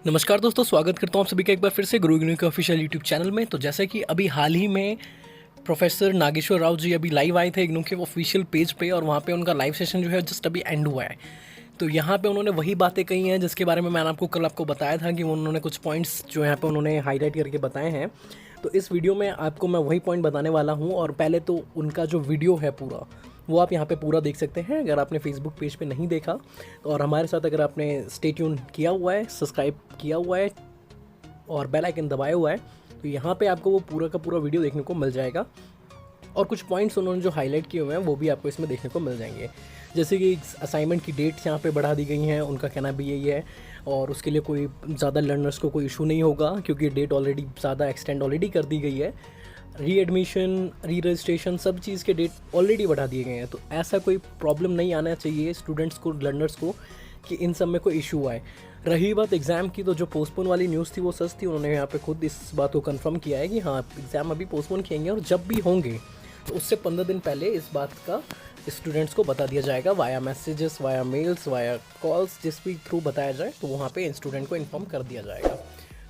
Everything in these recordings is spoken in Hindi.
नमस्कार दोस्तों, स्वागत करता हूँ आप सभी का एक बार फिर से गुरु गिनी के ऑफिशियल यूट्यूब चैनल में। तो जैसे कि अभी हाल ही में प्रोफेसर नागेश्वर राव जी अभी लाइव आए थे इग्नू के ऑफिशियल पेज पे, और वहाँ पे उनका लाइव सेशन जो है जस्ट अभी एंड हुआ है। तो यहाँ पे उन्होंने वही बातें कही हैं जिसके बारे में मैंने आपको बताया था कि उन्होंने कुछ पॉइंट्स जो यहाँ पे उन्होंने हाईलाइट करके बताए हैं। तो इस वीडियो में आपको मैं वही पॉइंट बताने वाला हूँ। और पहले तो उनका जो वीडियो है पूरा, वो आप यहाँ पे पूरा देख सकते हैं अगर आपने फेसबुक पेज पे नहीं देखा। और हमारे साथ अगर आपने स्टे ट्यून किया हुआ है, सब्सक्राइब किया हुआ है और बेल आइकन दबाया हुआ है, तो यहाँ पे आपको वो पूरा का पूरा वीडियो देखने को मिल जाएगा। और कुछ पॉइंट्स उन्होंने जो हाईलाइट किए हुए हैं वो भी आपको इसमें देखने को मिल जाएंगे। जैसे कि असाइनमेंट की डेट यहाँ पे बढ़ा दी गई हैं, उनका कहना भी यही है। और उसके लिए कोई ज़्यादा लर्नर्स को कोई इशू नहीं होगा, क्योंकि डेट ऑलरेडी ज़्यादा एक्सटेंड ऑलरेडी कर दी गई है। री एडमिशन, री रजिस्ट्रेशन, सब चीज़ के डेट ऑलरेडी बढ़ा दिए गए हैं। तो ऐसा कोई प्रॉब्लम नहीं आना चाहिए स्टूडेंट्स को, लर्नर्स को, कि इन सब में कोई इशू आए। रही बात एग्ज़ाम की, तो जो पोस्टपोन वाली न्यूज़ थी वो सच थी। उन्होंने यहाँ पे खुद इस बात को कंफर्म किया है कि हाँ, एग्ज़ाम अभी पोस्टपोन किएंगे, और जब भी होंगे तो उससे 15 दिन पहले इस बात का स्टूडेंट्स को बता दिया जाएगा, via messages, via mails, via calls, जिस भी थ्रू बताया जाए तो वहाँ पे स्टूडेंट को इन्फॉर्म कर दिया जाएगा।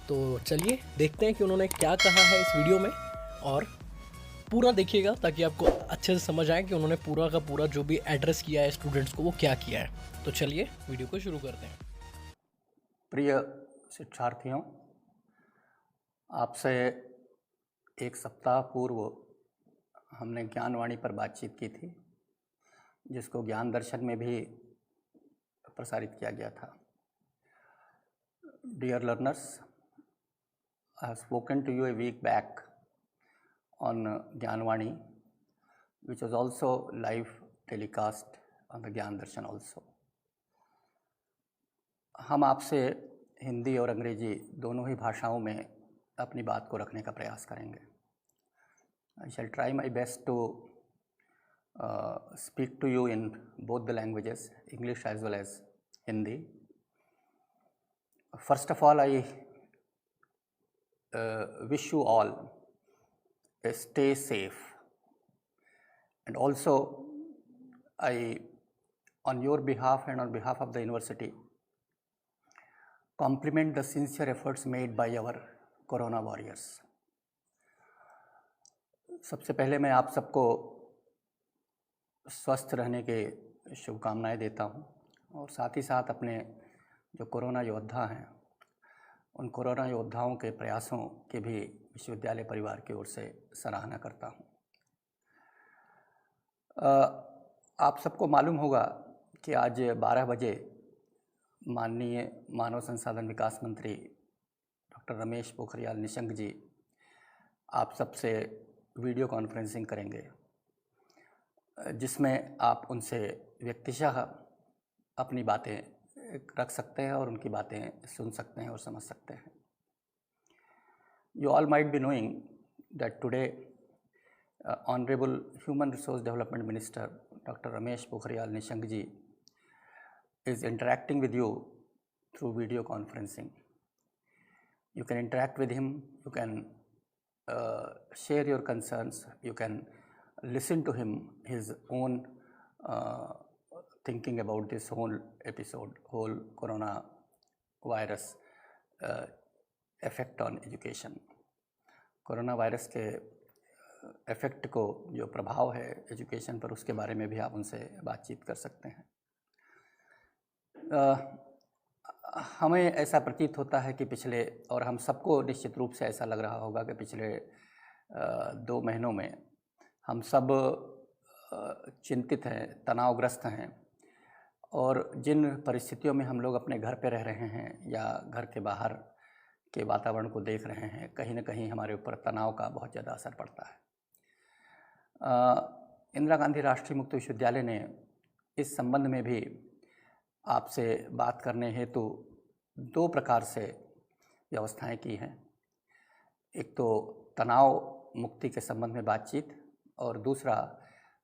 तो चलिए देखते हैं कि उन्होंने क्या कहा है इस वीडियो में, और पूरा देखिएगा ताकि आपको अच्छे से समझ आए कि उन्होंने पूरा का पूरा जो भी एड्रेस किया है स्टूडेंट्स को वो क्या किया है। तो चलिए वीडियो को शुरू करते हैं। प्रिय शिक्षार्थियों, आपसे एक सप्ताह पूर्व हमने ज्ञानवाणी पर बातचीत की थी, जिसको ज्ञान दर्शन में भी प्रसारित किया गया था। Dear learners, I have spoken to you a week back on Gyanvani, which was also live telecast on the Gyan Darshan also. हम आपसे हिंदी और अंग्रेजी दोनों ही भाषाओं में अपनी बात को रखने का प्रयास करेंगे। I shall try my best to speak to you in both the languages, English as well as Hindi. First of all, I wish you all stay safe, and also I, on your behalf and on behalf of the university, compliment the sincere efforts made by our corona warriors. सबसे पहले मैं आप सबको स्वस्थ रहने के शुभकामनाएं देता हूं, और साथ ही साथ अपने जो कोरोना योद्धा हैं उन कोरोना योद्धाओं के प्रयासों के भी विश्वविद्यालय परिवार की ओर से सराहना करता हूं। आप सबको मालूम होगा कि आज 12 बजे माननीय मानव संसाधन विकास मंत्री डॉक्टर रमेश पोखरियाल निशंक जी आप सबसे वीडियो कॉन्फ्रेंसिंग करेंगे, जिसमें आप उनसे व्यक्तिशः अपनी बातें रख सकते हैं और उनकी बातें सुन सकते हैं और समझ सकते हैं। You all might be knowing that today Honorable Human Resource Development Minister Dr. Ramesh Pokhriyal Nishank ji is interacting with you through video conferencing. You can interact with him, you can share your concerns, you can listen to him, his own thinking about this whole episode, whole corona virus effect on education. Corona virus के इफ़ेक्ट को, जो प्रभाव है एजुकेशन पर, उसके बारे में भी आप उनसे बातचीत कर सकते हैं। हमें ऐसा प्रतीत होता है कि पिछले, और हम सबको निश्चित रूप से ऐसा लग रहा होगा कि पिछले 2 महीनों में हम सब चिंतित हैं, तनावग्रस्त हैं, और जिन परिस्थितियों में हम लोग अपने घर पे रह रहे हैं या घर के बाहर के वातावरण को देख रहे हैं, कहीं ना कहीं हमारे ऊपर तनाव का बहुत ज़्यादा असर पड़ता है। इंदिरा गांधी राष्ट्रीय मुक्त विश्वविद्यालय ने इस संबंध में भी आपसे बात करने हेतु 2 प्रकार से व्यवस्थाएं की हैं। एक तो तनाव मुक्ति के संबंध में बातचीत, और दूसरा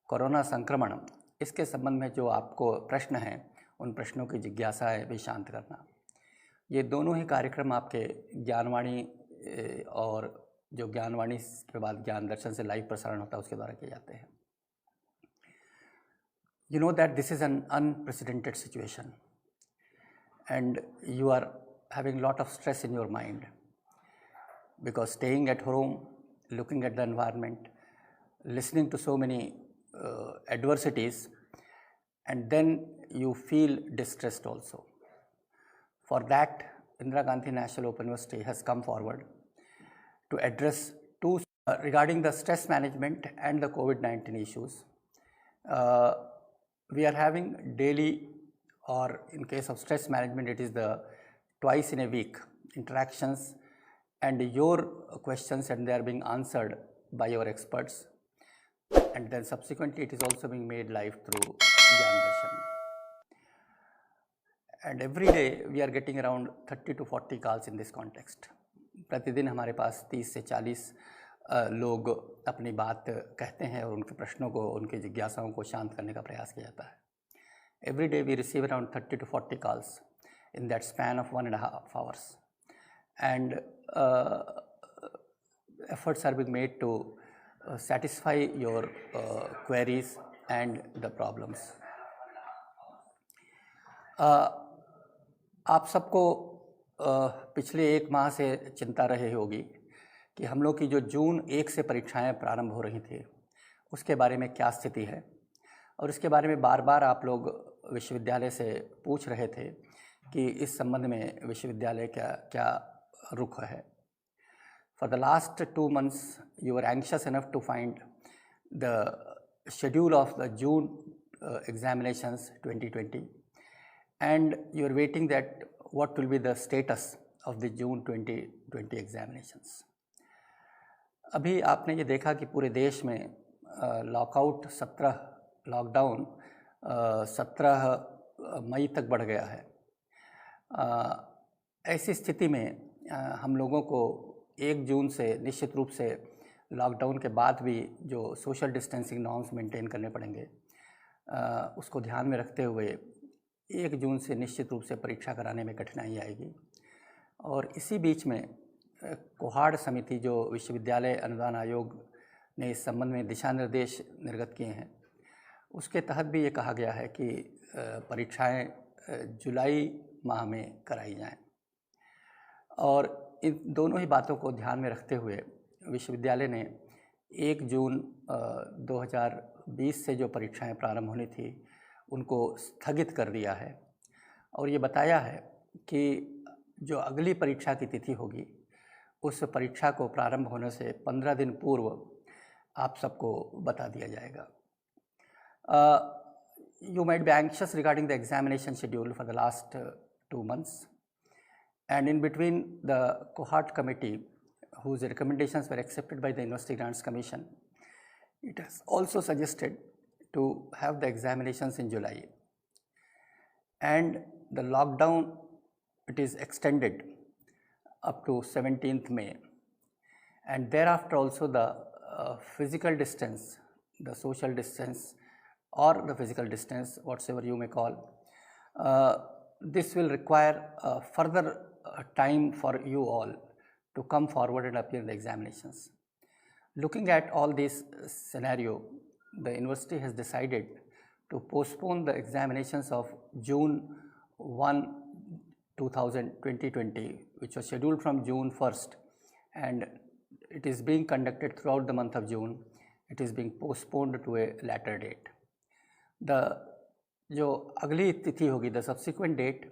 कोरोना संक्रमण, इसके संबंध में जो आपको प्रश्न हैं उन प्रश्नों की जिज्ञासाएं भी शांत करना। ये दोनों ही कार्यक्रम आपके ज्ञानवाणी और जो ज्ञानवाणी के बाद ज्ञान दर्शन से लाइव प्रसारण होता है उसके द्वारा किए जाते हैं। You know that this is an unprecedented situation and you are having lot of stress in your mind, because staying at home, looking at the environment, listening to so many adversities, and then you feel distressed also. For that, Indira Gandhi National Open University has come forward to address two regarding the stress management and the COVID-19 issues. We are having daily, or in case of stress management, it is the twice in a week interactions and your questions, and they are being answered by your experts, and then subsequently it is also being made live through Gyan Darshan. And every day we are getting around 30 to 40 calls in this context. प्रतिदिन हमारे पास 30 से 40 लोग अपनी बात कहते हैं और उनके प्रश्नों को, उनकी जिज्ञासाओं को शांत करने का प्रयास किया जाता है. Every day we receive around 30 to 40 calls in that span of 1.5 hours, and efforts are being made to satisfy your queries and the problems. आप सबको पिछले एक माह से चिंता रही होगी कि हम लोग की जो जून 1 से परीक्षाएं प्रारंभ हो रही थी उसके बारे में क्या स्थिति है, और इसके बारे में बार बार आप लोग विश्वविद्यालय से पूछ रहे थे कि इस संबंध में विश्वविद्यालय क्या रुख है. For the last 2 months, you were anxious enough to find the schedule of the June examinations 2020, and you are waiting that what will be the status of the June 2020 examinations. अभी आपने ये देखा कि पूरे देश में लॉकडाउन 17 मई तक बढ़ गया है. ऐसी स्थिति में हम लोगों को 1 जून से निश्चित रूप से लॉकडाउन के बाद भी जो सोशल डिस्टेंसिंग नॉर्म्स मेंटेन करने पड़ेंगे, उसको ध्यान में रखते हुए 1 जून से निश्चित रूप से परीक्षा कराने में कठिनाई आएगी. और इसी बीच में कोहाड़ समिति जो विश्वविद्यालय अनुदान आयोग ने इस संबंध में दिशा निर्देश निर्गत किए हैं, उसके तहत भी ये कहा गया है कि परीक्षाएं जुलाई माह में कराई जाएं. और इन दोनों ही बातों को ध्यान में रखते हुए विश्वविद्यालय ने 1 जून 2020 से जो परीक्षाएं प्रारंभ होनी थी उनको स्थगित कर दिया है, और ये बताया है कि जो अगली परीक्षा की तिथि होगी उस परीक्षा को प्रारंभ होने से 15 दिन पूर्व आप सबको बता दिया जाएगा. You might be anxious regarding the examination schedule for the last 2 months, and in between the cohort committee, whose recommendations were accepted by the University Grants Commission, it has also suggested to have the examinations in July, and the lockdown, it is extended up to 17th May, and thereafter also the physical distance, the social distance or the physical distance, whatsoever you may call, this will require further time for you all to come forward and appear in the examinations. Looking at all this scenario, the university has decided to postpone the examinations of June 1, 2020, which was scheduled from June 1st, and it is being conducted throughout the month of June. It is being postponed to a later date. The जो अगली तिथि होगी, the subsequent date,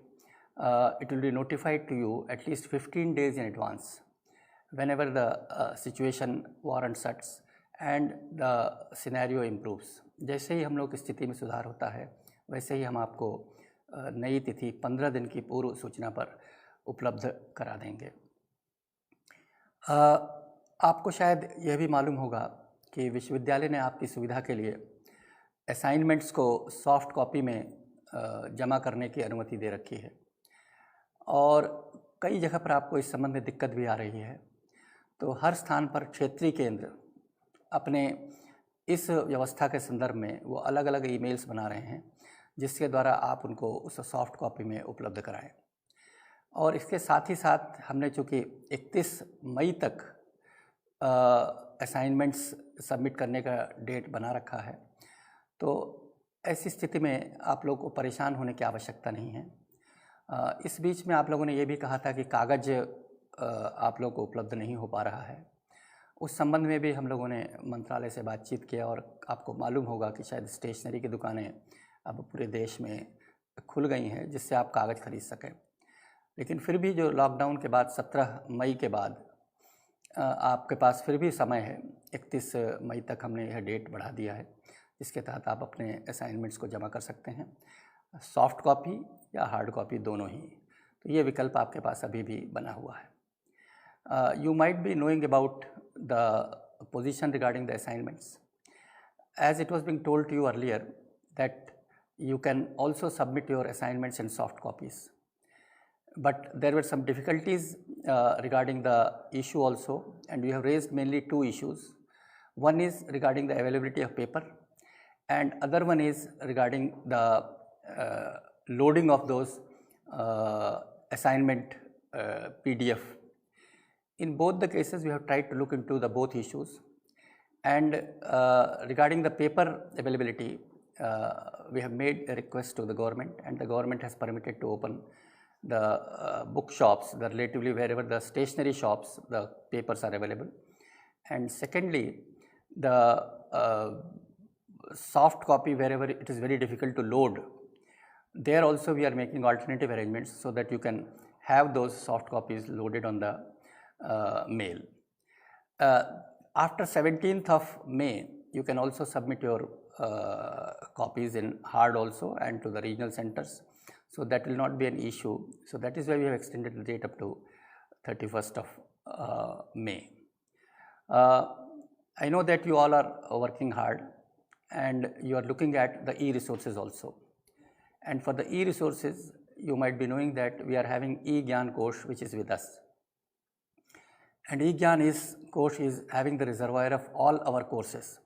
it will be notified to you at least 15 days in advance, whenever the situation warrants such and the scenario improves. जैसे ही हम लोग की स्थिति में सुधार होता है, वैसे ही हम आपको नई तिथि 15 दिन की पूर्व सूचना पर उपलब्ध करा देंगे. आपको शायद यह भी मालूम होगा कि विश्वविद्यालय ने आपकी सुविधा के लिए असाइनमेंट्स को सॉफ्ट कॉपी में जमा करने की अनुमति दे रखी है, और कई जगह पर आपको इस संबंध में दिक्कत भी आ रही है. तो हर स्थान पर क्षेत्रीय केंद्र अपने इस व्यवस्था के संदर्भ में वो अलग अलग ईमेल्स बना रहे हैं, जिसके द्वारा आप उनको उस सॉफ्ट कॉपी में उपलब्ध कराएं. और इसके साथ ही साथ हमने चूँकि 31 मई तक असाइनमेंट्स सबमिट करने का डेट बना रखा है, तो ऐसी स्थिति में आप लोग को परेशान होने की आवश्यकता नहीं है. इस बीच में आप लोगों ने ये भी कहा था कि कागज़ आप लोगों को उपलब्ध नहीं हो पा रहा है। उस संबंध में भी हम लोगों ने मंत्रालय से बातचीत किया और आपको मालूम होगा कि शायद स्टेशनरी की दुकानें अब पूरे देश में खुल गई हैं जिससे आप कागज़ खरीद सकें। लेकिन फिर भी जो लॉकडाउन के बाद 17 मई के बाद आपके पास फिर भी समय है। 31 मई तक हमने यह डेट बढ़ा दिया है जिसके तहत आप अपने असाइनमेंट्स को जमा कर सकते हैं, सॉफ्ट कॉपी या हार्ड कॉपी दोनों ही। तो ये विकल्प आपके पास अभी भी बना हुआ है। You might be knowing about the position regarding the assignments. As it was being told to you earlier that you can also submit your assignments in soft copies. But there were some difficulties regarding the issue also, and we have raised mainly two issues. One is regarding the availability of paper, and other one is regarding the loading of those assignment PDF. In both the cases, we have tried to look into the both issues, and regarding the paper availability, we have made a request to the government, and the government has permitted to open the bookshops, the relatively wherever the stationery shops, the papers are available. And secondly, the soft copy wherever it is very difficult to load, there also we are making alternative arrangements so that you can have those soft copies loaded on the mail. After 17th of May, you can also submit your copies in hard also and to the regional centers. So that will not be an issue. So that is why we have extended the date up to 31st of May. I know that you all are working hard and you are looking at the e-resources also. And for the e-resources, you might be knowing that we are having eGyan course which is with us. And eGyan course is having the reservoir of all our courses,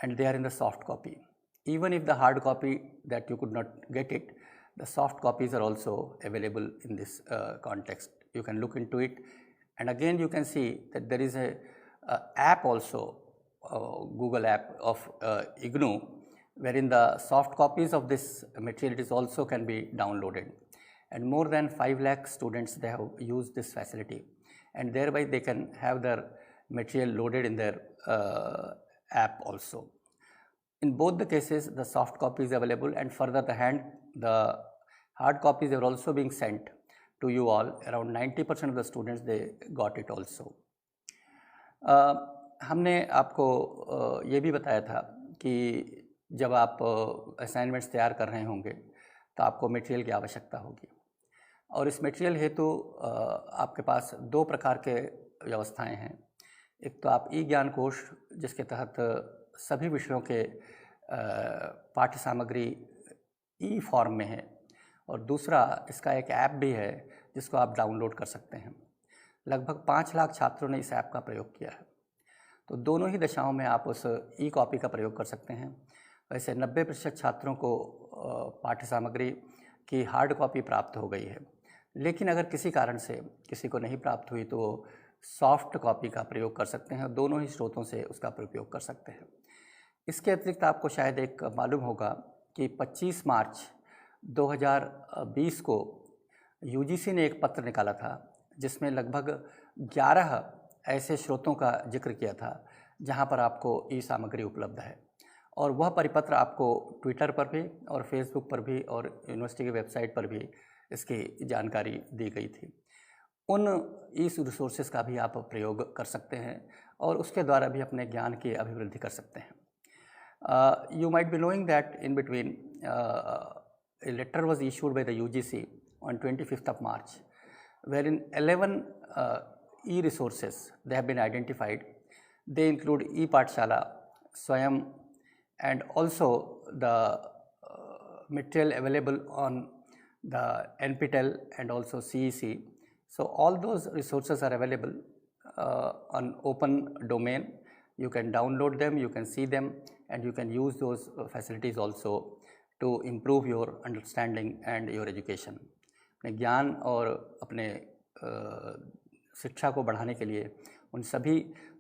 and they are in the soft copy. Even if the hard copy that you could not get it, the soft copies are also available in this context. You can look into it, and again you can see that there is a app also, Google app of IGNOU, wherein the soft copies of this material is also can be downloaded. And more than 5 lakh students, they have used this facility, and thereby they can have their material loaded in their app also. In both the cases, the soft copy is available, and further the hard copies are also being sent to you all. Around 90% of the students, they got it also. हमने आपको ये भी बताया था कि जब आप असाइनमेंट्स तैयार कर रहे होंगे तो आपको मटेरियल की आवश्यकता होगी, और इस मटेरियल हेतु आपके पास 2 प्रकार के व्यवस्थाएं हैं। एक तो आप ई-ज्ञान कोश जिसके तहत सभी विषयों के पाठ्य सामग्री ई फॉर्म में है, और दूसरा इसका एक ऐप भी है जिसको आप डाउनलोड कर सकते हैं। लगभग 5 लाख छात्रों ने इस ऐप का प्रयोग किया है। तो दोनों ही दशाओं में आप उस ई कॉपी का प्रयोग कर सकते हैं। वैसे 90% छात्रों को पाठ्य सामग्री की हार्ड कॉपी प्राप्त हो गई है, लेकिन अगर किसी कारण से किसी को नहीं प्राप्त हुई तो वो सॉफ्ट कॉपी का प्रयोग कर सकते हैं, और दोनों ही स्रोतों से उसका प्रयोग कर सकते हैं। इसके अतिरिक्त आपको शायद एक मालूम होगा कि 25 मार्च 2020 को यूजीसी ने एक पत्र निकाला था जिसमें लगभग 11 ऐसे स्रोतों का जिक्र किया था जहां पर आपको ई सामग्री उपलब्ध है, और वह परिपत्र आपको ट्विटर पर भी और फेसबुक पर भी और यूनिवर्सिटी की वेबसाइट पर भी इसकी जानकारी दी गई थी। उन ई रिसोर्सेज का भी आप प्रयोग कर सकते हैं और उसके द्वारा भी अपने ज्ञान की अभिवृद्धि कर सकते हैं। You might be knowing that in between a letter was issued by the UGC on 25th of March, wherein 11 e-resources they have been identified. They include e-Pathshala, Swayam, and also the material available on the NPTEL and also CEC. So all those resources are available on open domain. You can download them, you can see them, and you can use those facilities also to improve your understanding and your education. अपने ज्ञान और अपने शिक्षा को बढ़ाने के लिए उन सभी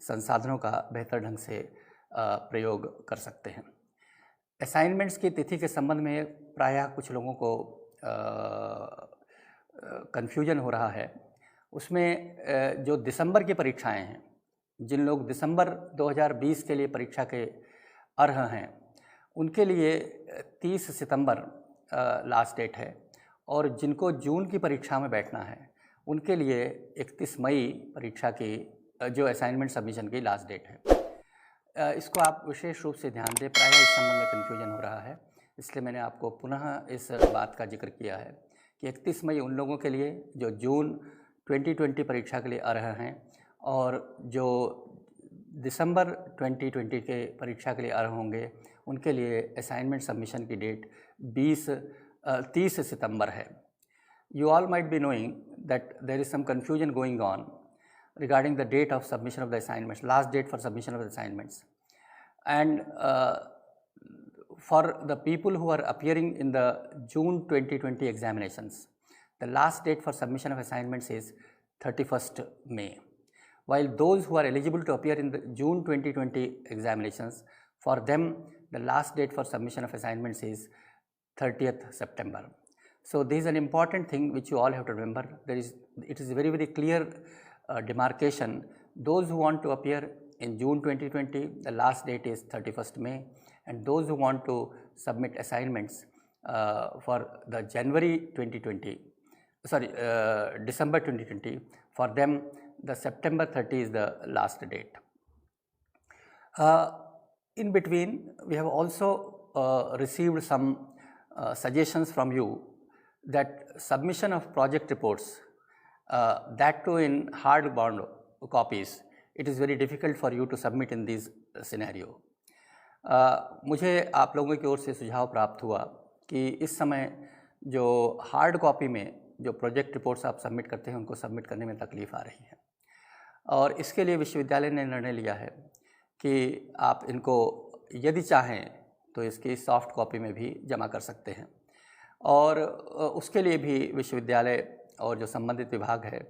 संसाधनों का बेहतर ढंग से प्रयोग कर सकते हैं। असाइनमेंट्स की तिथि के संबंध में प्रायः कुछ लोगों को कन्फ्यूजन हो रहा है उसमें जो दिसंबर की परीक्षाएं हैं, जिन लोग दिसंबर 2020 के लिए परीक्षा के अर्ह हैं उनके लिए 30 सितंबर लास्ट डेट है, और जिनको जून की परीक्षा में बैठना है उनके लिए 31 मई परीक्षा की जो असाइनमेंट सबमिशन की लास्ट डेट है। इसको आप विशेष रूप से ध्यान दें, प्रायः इस संबंध में कन्फ्यूजन हो रहा है, इसलिए मैंने आपको पुनः इस बात का जिक्र किया है कि 31 मई उन लोगों के लिए जो जून 2020 परीक्षा के लिए अर्ह हैं, और जो दिसंबर 2020 के परीक्षा के लिए अर्ह होंगे उनके लिए असाइनमेंट सबमिशन की डेट 30 सितंबर है। You all might be knowing that there is some confusion going on regarding the date of submission of the assignments, last date for submission of the assignments. And for the people who are appearing in the June 2020 examinations, the last date for submission of assignments is 31st May. While those who are eligible to appear in the June 2020 examinations, for them the last date for submission of assignments is 30th September. So this is an important thing which you all have to remember. It is very, very clear demarcation. Those who want to appear in June 2020, the last date is 31st May, and those who want to submit assignments for the December 2020, for them the September 30 is the last date. In between, we have also received some suggestions from you that submission of project reports, that too in hardbound copies, it is very difficult for you to submit in this scenario. मुझे आप लोगों की ओर से सुझाव प्राप्त हुआ कि इस समय जो हार्ड कॉपी में जो प्रोजेक्ट रिपोर्ट्स आप सबमिट करते हैं उनको सबमिट करने में तकलीफ़ आ रही है, और इसके लिए विश्वविद्यालय ने निर्णय लिया है कि आप इनको यदि चाहें तो इसकी सॉफ्ट कॉपी में भी जमा कर सकते हैं, और उसके लिए भी विश्वविद्यालय और जो संबंधित विभाग है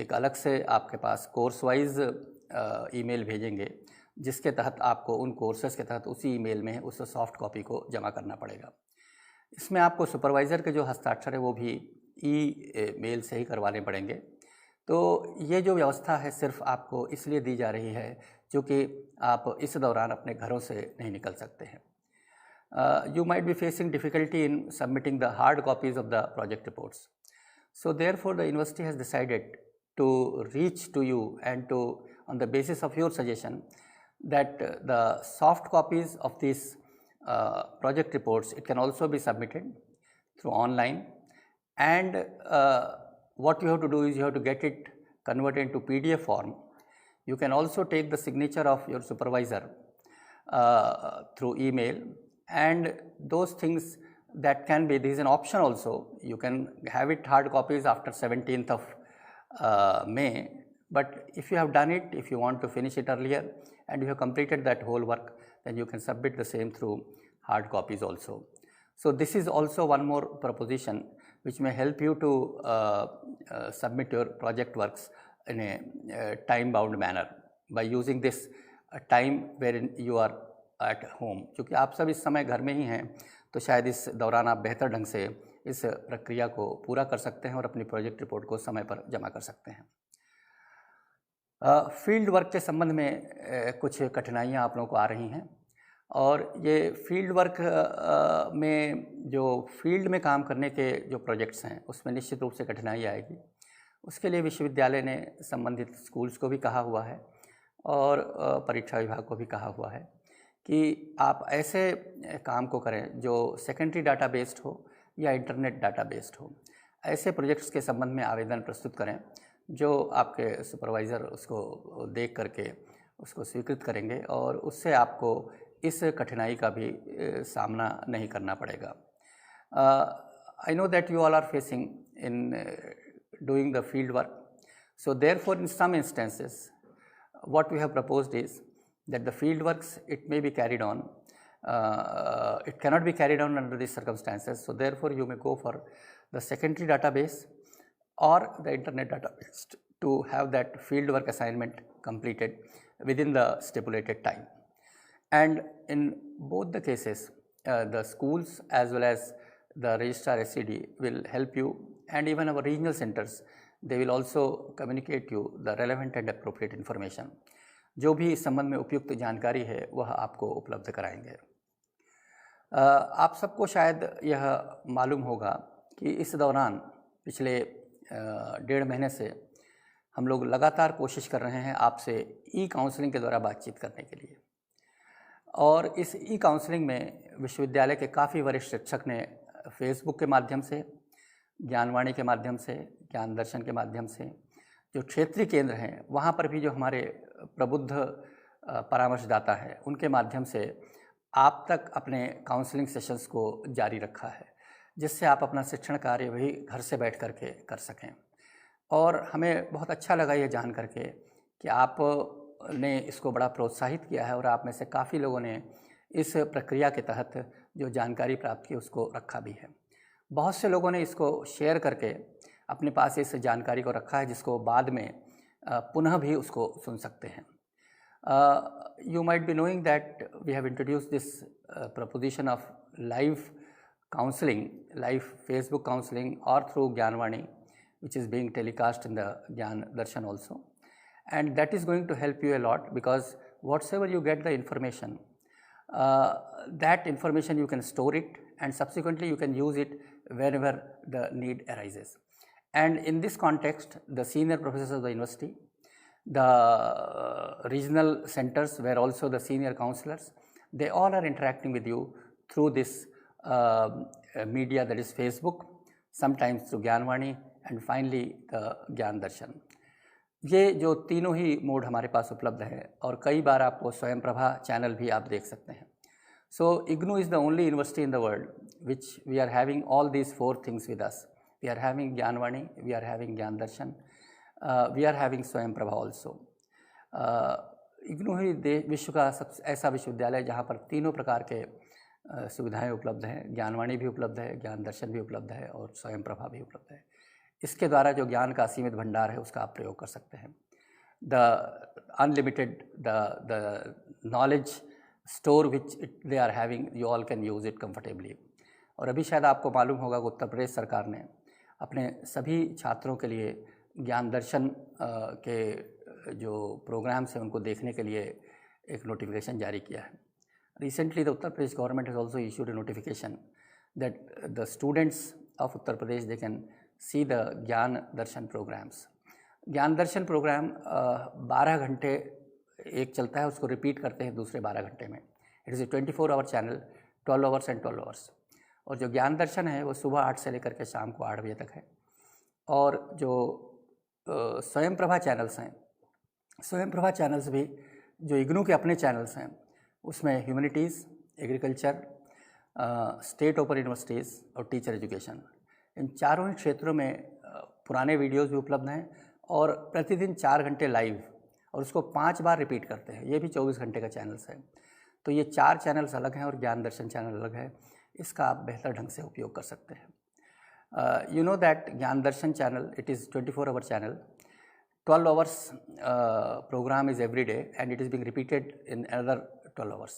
एक अलग से आपके पास कोर्स वाइज ईमेल भेजेंगे, जिसके तहत आपको उन कोर्सेज़ के तहत उसी ईमेल में उस सॉफ्ट कॉपी को जमा करना पड़ेगा। इसमें आपको सुपरवाइज़र के जो हस्ताक्षर है वो भी मेल से ही करवाने पड़ेंगे। तो ये जो व्यवस्था है सिर्फ आपको इसलिए दी जा रही है क्योंकि आप इस दौरान अपने घरों से नहीं निकल सकते हैं। You might be facing difficulty in submitting the hard copies of the project reports. So therefore the university has decided to reach to you and to, on the basis of your suggestion, that the soft copies of these project reports, it can also be submitted through online, and what you have to do is you have to get it converted into PDF form. You can also take the signature of your supervisor through email, and those things that can be, there is an option also, you can have it hard copies after 17th of May, but if you have done it, if you want to finish it earlier and you have completed that whole work, then you can submit the same through hard copies also. So this is also one more proposition which may help you to submit your project works in a time bound manner by using this time wherein you are at home. क्योंकि आप सब इस समय घर में ही हैं, तो शायद इस दौरान आप बेहतर ढंग से इस प्रक्रिया को पूरा कर सकते हैं और अपनी प्रोजेक्ट रिपोर्ट को समय पर जमा कर सकते हैं। फील्ड वर्क के संबंध में कुछ कठिनाइयाँ आप लोगों को आ रही हैं, और ये फील्ड वर्क में जो फील्ड में काम करने के जो प्रोजेक्ट्स हैं उसमें निश्चित रूप से कठिनाई आएगी। उसके लिए विश्वविद्यालय ने संबंधित स्कूल्स को भी कहा हुआ है और परीक्षा विभाग को भी कहा हुआ है कि आप ऐसे काम को करें जो सेकेंडरी डाटा बेस्ड हो या इंटरनेट डाटा बेस्ड हो। ऐसे प्रोजेक्ट्स के संबंध में आवेदन प्रस्तुत करें जो आपके सुपरवाइज़र उसको देख करके उसको स्वीकृत करेंगे, और उससे आपको इस कठिनाई का भी सामना नहीं करना पड़ेगा। I know that you all are facing in doing the field work. So therefore, in some instances, what we have proposed is that the field works, it may be carried on. It cannot be carried on under these circumstances. So therefore, you may go for the secondary database or the internet database to have that field work assignment completed within the stipulated time. And in both the cases, the schools as well as the registrar SCD will help you, and even our regional centers, they will also communicate you the relevant and appropriate information. जो भी इस संबंध में उपयुक्त जानकारी है वह आपको उपलब्ध कराएंगे। आप सबको शायद यह मालूम होगा कि इस दौरान पिछले 1.5 महीने से हम लोग लगातार कोशिश कर रहे हैं आपसे ई काउंसलिंग के द्वारा बातचीत करने के लिए, और इस ई काउंसलिंग में विश्वविद्यालय के काफ़ी वरिष्ठ शिक्षक ने फेसबुक के माध्यम से, ज्ञानवाणी के माध्यम से, ज्ञान दर्शन के माध्यम से, जो क्षेत्रीय केंद्र हैं वहाँ पर भी जो हमारे प्रबुद्ध परामर्शदाता हैं उनके माध्यम से आप तक अपने काउंसलिंग सेशंस को जारी रखा है, जिससे आप अपना शिक्षण कार्य भी घर से बैठ कर के कर सकें। और हमें बहुत अच्छा लगा ये जान करके कि आपने इसको बड़ा प्रोत्साहित किया है और आप में से काफ़ी लोगों ने इस प्रक्रिया के तहत जो जानकारी प्राप्त की उसको रखा भी है। बहुत से लोगों ने इसको शेयर करके अपने पास इस जानकारी को रखा है, जिसको बाद में पुनः भी उसको सुन सकते हैं। You might be knowing that we have introduced this proposition of live counseling, live Facebook counseling, or through Gyanvani, which is being telecast in the Gyan Darshan also. And that is going to help you a lot, because whatsoever you get the information, that information you can store it, and subsequently you can use it wherever the need arises. And in this context, the senior professors of the university, the regional centers where also the senior counselors, they all are interacting with you through this media, that is Facebook, sometimes through Gyanvani, and finally the Gyan Darshan. ये जो तीनों ही मोड हमारे पास उपलब्ध है, और कई बार आपको स्वयं प्रभा चैनल भी आप देख सकते हैं। So IGNOU is the only university in the world which we are having all these 4 things with us. We are having Gyanvani, we are having Gyan Darshan, we are having स्वयं प्रभा also. IGNOU ही विश्व का ऐसा विश्वविद्यालय जहाँ पर तीनों प्रकार के सुविधाएं उपलब्ध हैं। ज्ञानवाणी भी उपलब्ध है, ज्ञान दर्शन भी उपलब्ध है, और स्वयं प्रभा भी उपलब्ध है। इसके द्वारा जो ज्ञान का असीमित भंडार है उसका आप प्रयोग कर सकते हैं। The unlimited the knowledge store which they are having, you all can use it comfortably. और अभी शायद आपको मालूम होगा कि उत्तर प्रदेश सरकार ने अपने सभी छात्रों के लिए ज्ञान दर्शन के जो प्रोग्राम्स हैं उनको देखने के लिए एक नोटिफिकेशन जारी किया है। Recently, the Uttar Pradesh government has also issued a notification that the students of Uttar Pradesh, they can see the Gyan Darshan programs. ज्ञान दर्शन प्रोग्राम 12 घंटे एक चलता है, उसको रिपीट करते हैं दूसरे 12 घंटे में। It is a 24 hour channel, 12 hours and 12 hours. और जो ज्ञान दर्शन है वो सुबह 8 से लेकर के शाम को 8 बजे तक है। और जो स्वयं प्रभा चैनल्स हैं, स्वयं प्रभा चैनल्स भी जो इग्नू के अपने चैनल्स हैं, उसमें humanities, agriculture, state open universities और टीचर एजुकेशन, इन चारों ही क्षेत्रों में पुराने वीडियोस भी उपलब्ध हैं, और प्रतिदिन 4 घंटे लाइव, और उसको 5 बार रिपीट करते हैं। ये भी 24 घंटे का चैनल्स है। तो ये 4 चैनल्स अलग हैं और ज्ञान दर्शन चैनल अलग है। इसका आप बेहतर ढंग से उपयोग कर सकते हैं। You know that Gyan Darshan channel, it is 24 hour channel, 12 hours program is every day, and it is being repeated in another 12 hours.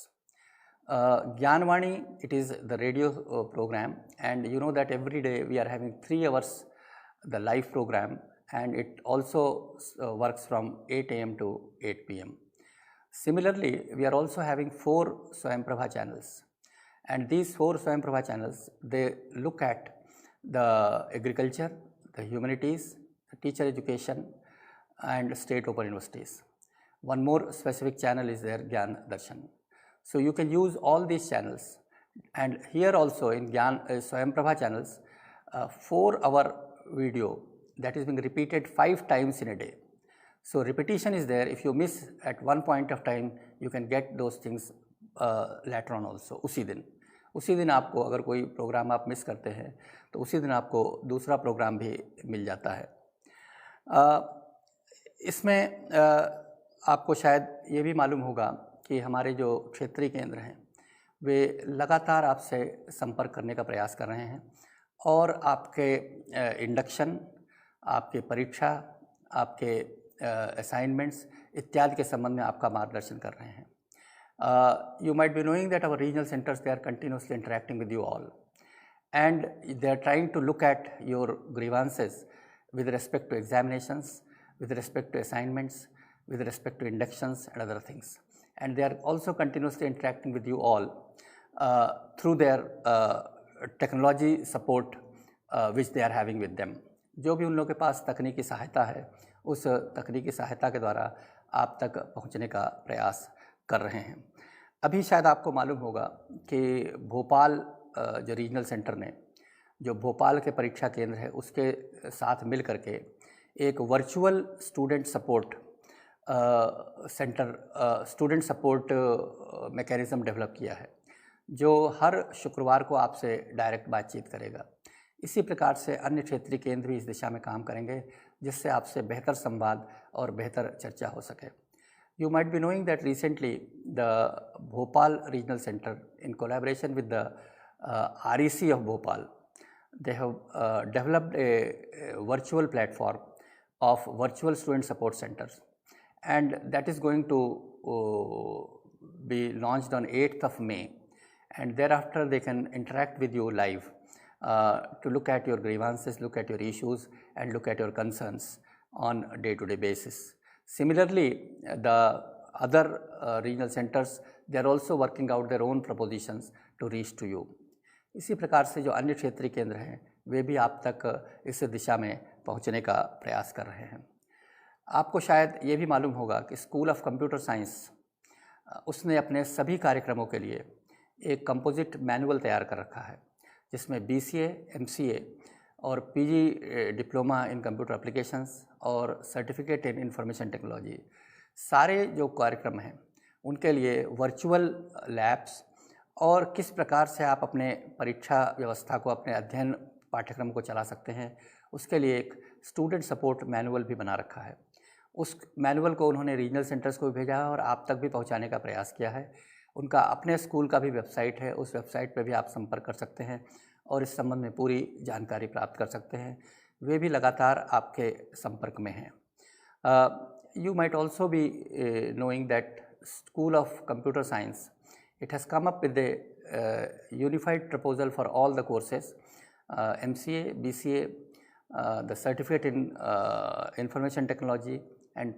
Gyanvani, it is the radio program, and you know that every day we are having 3 hours the live program, and it also works from 8 a.m. to 8 p.m. Similarly, we are also having 4 Swayam Prabha channels, and these 4 Swayam Prabha channels, they look at the agriculture, the humanities, the teacher education, and state open universities. One more specific channel is there, Gyan Darshan. So you can use all these channels, and here also in Gyan Swayam Prabha channels, 4-hour video that is being repeated 5 times in a day. So repetition is there. If you miss at one point of time, you can get those things later on also. उसी दिन आपको अगर कोई प्रोग्राम आप मिस करते हैं तो उसी दिन आपको दूसरा प्रोग्राम भी मिल जाता है। इसमें आपको शायद ये भी मालूम होगा कि हमारे जो क्षेत्रीय केंद्र हैं वे लगातार आपसे संपर्क करने का प्रयास कर रहे हैं, और आपके इंडक्शन, आपके परीक्षा, आपके असाइनमेंट्स इत्यादि के संबंध में आपका मार्गदर्शन कर रहे हैं। You might be knowing that our regional centers, they are continuously interacting with you all, and they are trying to look at your grievances with respect to examinations, with respect to assignments, with respect to inductions and other things. And they are also continuously interacting with you all through their technology support which they are having with them. जो भी उन लोगों के पास तकनीकी सहायता है, उस तकनीकी सहायता के द्वारा आप तक पहुंचने का प्रयास कर रहे हैं। अभी शायद आपको मालूम होगा कि भोपाल जो रीजनल सेंटर ने, जो भोपाल के परीक्षा केंद्र है, उसके साथ मिल करके एक virtual student support centre, student support mechanism develop किया है, जो हर शुक्रवार को आपसे डायरेक्ट बातचीत करेगा। इसी प्रकार से अन्य क्षेत्रीय केंद्र भी इस दिशा में काम करेंगे, जिससे आपसे बेहतर संवाद और बेहतर चर्चा हो सके। You might be knowing that recently the Bhopal Regional Center, in collaboration with the REC of Bhopal, they have developed a virtual platform of virtual student support centers, and that is going to be launched on 8th of May, and thereafter they can interact with you live to look at your grievances, look at your issues, and look at your concerns on a day-to-day basis. Similarly, the other regional centers, they are also working out their own propositions to reach to you. इसी प्रकार से जो अन्य क्षेत्रीय केंद्र हैं, वे भी आप तक इस दिशा में पहुंचने का प्रयास कर रहे हैं। आपको शायद ये भी मालूम होगा कि स्कूल ऑफ कंप्यूटर साइंस, उसने अपने सभी कार्यक्रमों के लिए एक कंपोजिट मैनुअल तैयार कर रखा है, जिसमें BCA, MCA और PG diploma in computer applications और सर्टिफिकेट इन इंफॉर्मेशन टेक्नोलॉजी, सारे जो कार्यक्रम हैं उनके लिए वर्चुअल लैब्स और किस प्रकार से आप अपने परीक्षा व्यवस्था को, अपने अध्ययन पाठ्यक्रम को चला सकते हैं, उसके लिए एक स्टूडेंट सपोर्ट मैनुअल भी बना रखा है। उस मैनुअल को उन्होंने रीजनल सेंटर्स को भी भेजा है और आप तक भी पहुंचाने का प्रयास किया है। उनका अपने स्कूल का भी वेबसाइट है, उस वेबसाइट पे भी आप संपर्क कर सकते हैं और इस संबंध में पूरी जानकारी प्राप्त कर सकते हैं। वे भी लगातार आपके संपर्क में हैं। You might also be knowing that school of computer science, it has come up with a unified proposal for all the courses, MCA, BCA, the certificate in information technology and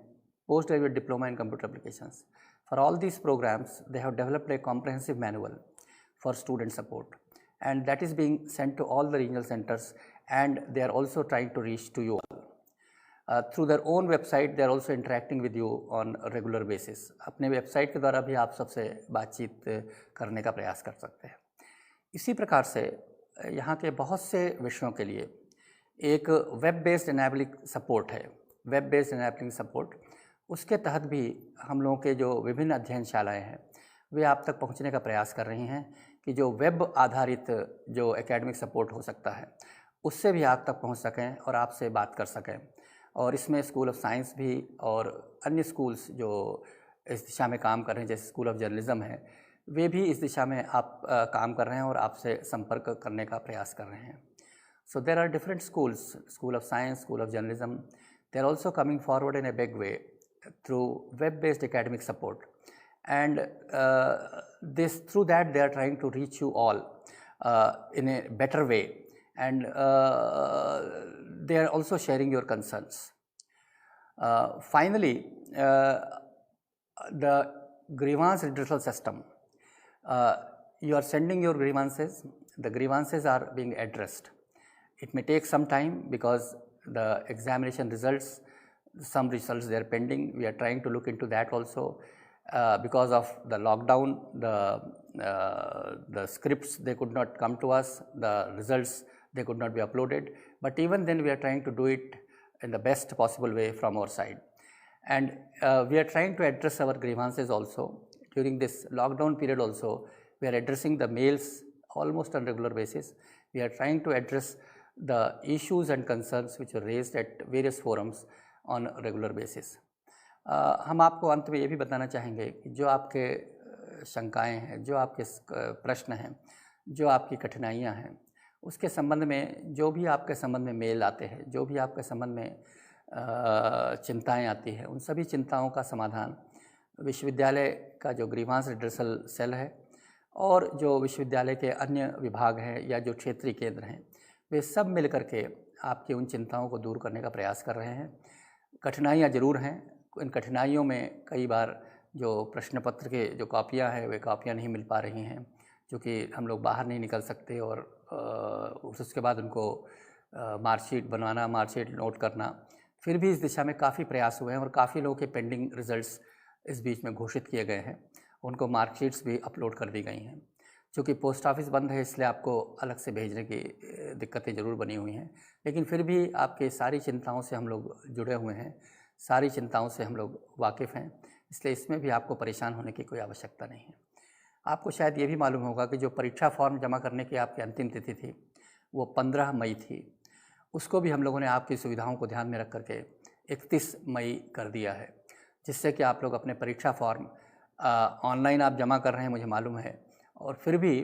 postgraduate diploma in computer applications. For all these programs, they have developed a comprehensive manual for student support, and that is being sent to all the regional centers, and they are also trying to reach to you all. Through their own website, they are also interacting with you on a regular basis. अपने वेबसाइट के द्वारा भी आप सबसे बातचीत करने का प्रयास कर सकते हैं। इसी प्रकार से यहाँ के बहुत से विषयों के लिए एक वेब बेस्ड एनेबलिंग सपोर्ट है, वेब बेस्ड एनेबलिंग सपोर्ट। उसके तहत भी हम लोगों के जो विभिन्न अध्ययनशालाएँ हैं, वे आप तक पहुँचने का प्रयास कर रही हैं कि जो वेब आधारित जो एकेडमिक सपोर्ट हो सकता है, उससे भी आप तक पहुँच सकें और आपसे बात कर सकें। और इसमें स्कूल ऑफ साइंस भी और अन्य स्कूल्स जो इस दिशा में काम कर रहे हैं, जैसे स्कूल ऑफ जर्नलिज्म है, वे भी इस दिशा में आप काम कर रहे हैं और आपसे संपर्क करने का प्रयास कर रहे हैं। So there are different schools, school of science, school of journalism, they are also coming forward in a big way through web based academic support, and this through that they are trying to reach you all in a better way, and they are also sharing your concerns. Finally, the grievance redressal system. You are sending your grievances. The grievances are being addressed. It may take some time because the examination results, some results they are pending. We are trying to look into that also. Because of the lockdown, the scripts, they could not come to us, the results, they could not be uploaded, but even then we are trying to do it in the best possible way from our side. And we are trying to address our grievances also. During this lockdown period also, we are addressing the mails almost on regular basis. We are trying to address the issues and concerns which are raised at various forums on a regular basis. हम आपको अंत में ये भी बताना चाहेंगे कि जो आपके शंकाएं हैं, जो आपके प्रश्न हैं, जो आपकी कठिनाइयां हैं, उसके संबंध में जो भी आपके संबंध में मेल आते हैं, जो भी आपके संबंध में चिंताएं आती हैं, उन सभी चिंताओं का समाधान विश्वविद्यालय का जो ग्रीवांस रिड्रेसल सेल है और जो विश्वविद्यालय के अन्य विभाग हैं या जो क्षेत्रीय केंद्र हैं, वे सब मिल कर के आपकी उन चिंताओं को दूर करने का प्रयास कर रहे हैं। कठिनाइयाँ ज़रूर हैं, इन कठिनाइयों में कई बार जो प्रश्न पत्र के जो कॉपियाँ हैं वे कॉपियाँ नहीं मिल पा रही हैं, क्योंकि हम लोग बाहर नहीं निकल सकते, और उसके बाद उनको मार्कशीट बनवाना, मार्कशीट नोट करना। फिर भी इस दिशा में काफ़ी प्रयास हुए हैं और काफ़ी लोगों के पेंडिंग रिजल्ट्स इस बीच में घोषित किए गए हैं, उनको मार्कशीट्स भी अपलोड कर दी गई हैं। चूँकि पोस्ट ऑफिस बंद है इसलिए आपको अलग से भेजने की दिक्कतें ज़रूर बनी हुई हैं, लेकिन फिर भी आपके सारी चिंताओं से हम लोग जुड़े हुए हैं, सारी चिंताओं से हम लोग वाकिफ़ हैं, इसलिए इसमें भी आपको परेशान होने की कोई आवश्यकता नहीं है। आपको शायद ये भी मालूम होगा कि जो परीक्षा फॉर्म जमा करने की आपकी अंतिम तिथि थी वो 15 मई थी, उसको भी हम लोगों ने आपकी सुविधाओं को ध्यान में रख करके 31 मई कर दिया है, जिससे कि आप लोग अपने परीक्षा फॉर्म ऑनलाइन आप जमा कर रहे हैं मुझे मालूम है, और फिर भी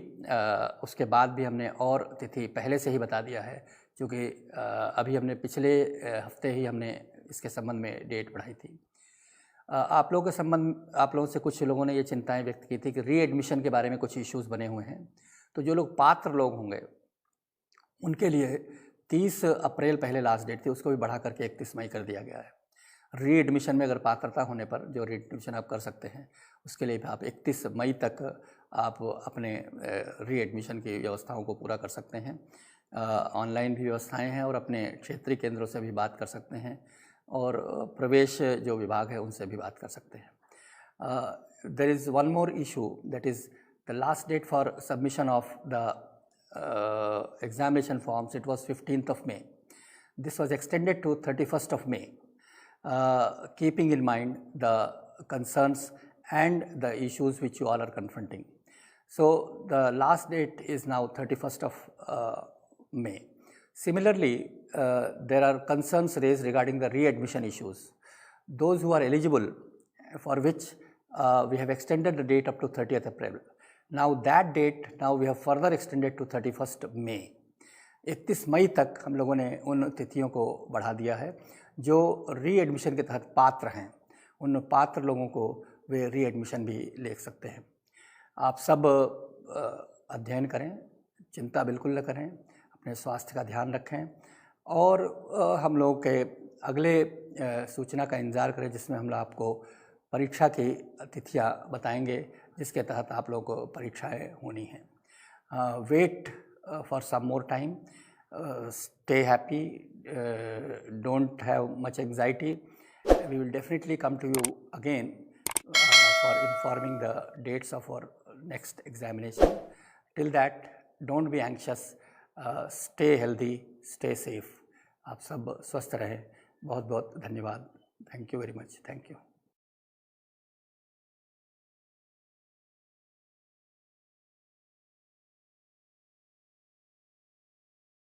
उसके बाद भी हमने और तिथि पहले से ही बता दिया है, क्योंकि अभी हमने पिछले हफ्ते ही हमने इसके संबंध में डेट बढ़ाई थी। आप लोगों से कुछ लोगों ने ये चिंताएं व्यक्त की थी कि रीएडमिशन के बारे में कुछ इश्यूज़ बने हुए हैं, तो जो लोग पात्र लोग होंगे उनके लिए 30 अप्रैल पहले लास्ट डेट थी, उसको भी बढ़ा करके 31 मई कर दिया गया है। रीएडमिशन में अगर पात्रता होने पर जो रीएडमिशन आप कर सकते हैं, उसके लिए भी आप 31 मई तक आप अपने रीएडमिशन की व्यवस्थाओं को पूरा कर सकते हैं। ऑनलाइन भी व्यवस्थाएं हैं और अपने क्षेत्रीय केंद्रों से भी बात कर सकते हैं, और प्रवेश जो विभाग है उनसे भी बात कर सकते हैं। There is one more issue, that is the last date for submission of the examination forms. It was 15th of May. This was extended to 31st of May, keeping in mind the concerns and the issues which you all are confronting. So the last date is now 31st of May. Similarly, there are concerns raised regarding the readmission issues. Those who are eligible, for which we have extended the date up to 30th April. Now that date, now we have further extended to 31st May. 31 मई तक हम लोगों ने उन तिथियों को बढ़ा दिया है। जो रीएडमिशन के तहत पात्र हैं, उन पात्र लोगों को वे रीएडमिशन भी ले सकते हैं। आप सब अध्ययन करें, चिंता बिल्कुल न करें, अपने स्वास्थ्य का ध्यान रखें, और हम लोग के अगले सूचना का इंतज़ार करें, जिसमें हम आपको परीक्षा की तिथियाँ बताएंगे, जिसके तहत आप लोगों को परीक्षाएँ होनी हैं। Wait for some more time, stay happy, don't have much anxiety. We will definitely come to you again for informing the dates of our next examination. Till that, don't be anxious, stay healthy, stay safe. आप सब स्वस्थ रहें। बहुत बहुत धन्यवाद। Thank you very much. Thank you.